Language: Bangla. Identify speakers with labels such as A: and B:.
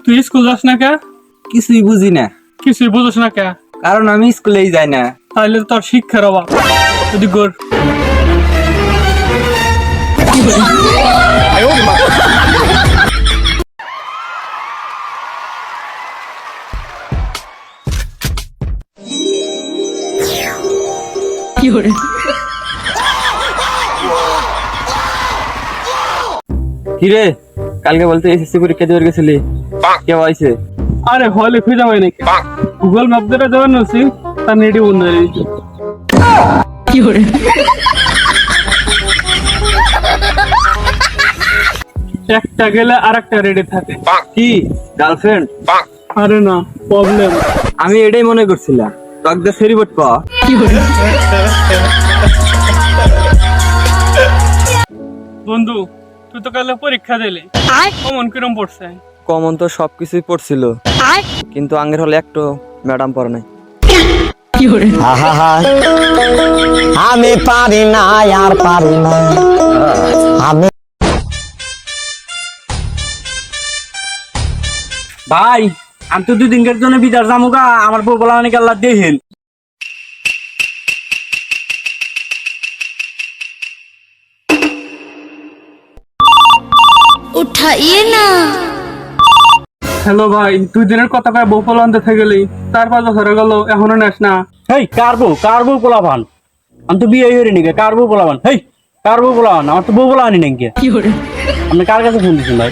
A: তুই স্কুল যাস না কে?
B: কিছুই বুঝি না,
A: কিছুই বুঝছ না কে?
B: কারণ আমি স্কুলেই যাই না।
A: তাইলে তোর শিক্ষার অভাব। যদি গর
B: কিরে, কালকে বলতে এসএসসি পরীক্ষা দিতে গেছিলি, কেউ আইছে?
A: আরে হলে খুঁজে হয় নাকি? গুগল ম্যাপ ধরে যাবেন নছি তার নেটি বন্ধ হয়ে গেছে। একটা গেলে আর একটা রেডি থাকে।
B: কি গার্লফ্রেন্ড?
A: আরে না, প্রবলেম।
B: আমি এটাই মনে করছিলাম। তোকে সেরিবট পা।
A: বন্ধু, তুই তো কালে পরীক্ষা দিলি, কমন কিরম পড়ছে?
B: কমন তো সবকিছুই পড়ছিল, কিন্তু আঙ্গের হলে একটু ম্যাডাম পড়ে নাই।
C: আমি পারি না, আর পারি না আমি।
B: ভাই, আমি তো 2 দিনের জন্য বিদার জামুগা, আমার বউ বলা অনেক আল্লাহ দেখেন।
D: उठाइए ना।
A: হ্যালো ভাই, 2 দিনের কথা কয়ে বউপল আনতে থেকে গেলি, 4-5 বছর হয়ে গেল এখনো নেস না।
E: হেই কারবো পোলাবান, আমি তো বিয়ে হইনি কে? কারবো পোলাবান, হেই কারবো পোলাবান, আমার তো বউ পোলা আনি নাকি? আপনি কার কাছে ফোন দিচ্ছেন ভাই?